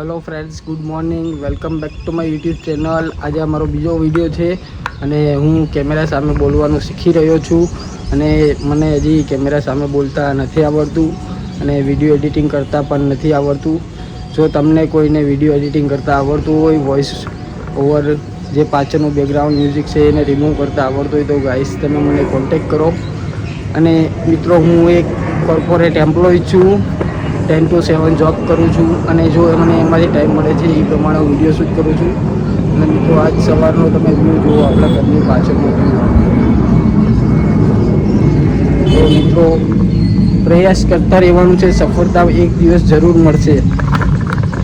Hello friends, good morning, welcome back to my YouTube channel. आज अमारो बीजो video है અને હું કેમેરા સામે બોલવાનું શીખી રહ્યો છું અને મને હજી કેમેરા સામે બોલતા નથી આવડતું અને વિડીયો એડિટિંગ કરતા પણ નથી આવડતું। જો તમને કોઈને વિડીયો એડિટિંગ કરતા આવડતું હોય, વોઇસ ઓવર જે પાછળનું બેકગ્રાઉન્ડ મ્યુઝિક છે એને રિમૂવ કરતા આવડતું હોય તો ગાઈસ તમે મને કોન્ટેક્ટ કરો। અને મિત્રો હું એક કોર્પોરેટ એમ્પ્લોય છું, 10 to 7 जॉब करूँ छूँ અને જો મને એમાંથી ટાઈમ મળે છે એ પ્રમાણે હું વિડીયો શૂટ કરું છું। અને મિત્રો આજ સવારનો તમે વ્યૂ જુઓ આપણા ઘરની પાછળનો વ્યૂ। તો મિત્રો પ્રયાસ કરતા રહેવાનું છે, સફળતા એક દિવસ જરૂર મળશે।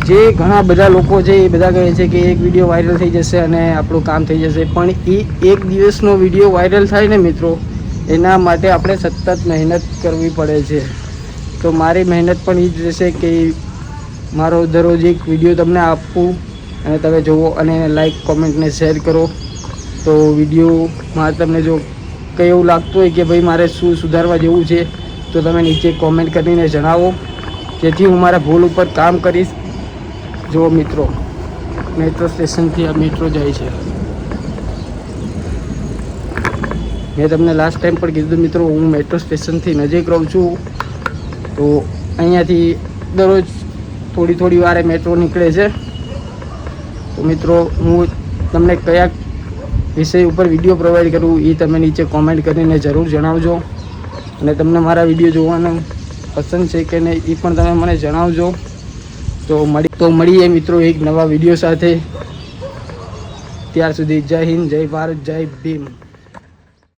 જે ઘણા બધા લોકો છે એ બધા કહે છે કે એક વિડીયો વાયરલ થઈ જશે અને આપણું કામ થઈ જશે, પણ એ એક દિવસનો વિડીયો વાયરલ થાય ને મિત્રો, એના માટે આપણે સતત મહેનત કરવી પડે છે। તો મારી મહેનત પણ એ જ રહેશે કે મારો દરરોજ એક વિડીયો તમને આપું અને તમે જુઓ અને લાઈક, કોમેન્ટ ને શેર કરો। તો વિડીયોમાં તમને જો કંઈ એવું લાગતું હોય કે ભાઈ મારે શું સુધારવા જેવું છે તો તમે નીચે કોમેન્ટ કરીને જણાવો, જેથી હું મારા ભૂલ ઉપર કામ કરીશ। જો મિત્રો મેટ્રો સ્ટેશનથી આ મેટ્રો જાય છે, મેં તમને લાસ્ટ ટાઈમ પણ કીધું મિત્રો હું મેટ્રો સ્ટેશનથી નજીક રહું છું। તો અહીંયાથી દરરોજ થોડી વારે મેટ્રો નીકળે છે। તો મિત્રો હું તમને કયા વિષય ઉપર વિડીયો પ્રોવાઈડ કરું એ તમે નીચે કોમેન્ટ કરીને જરૂર જણાવજો અને તમને મારા વિડીયો જોવાનું પસંદ છે કે નહીં એ પણ તમે મને જણાવજો। તો મળીએ મિત્રો એક નવા વિડીયો સાથે। ત્યાર સુધી જય હિન્દ, જય ભારત, જય ભીમ।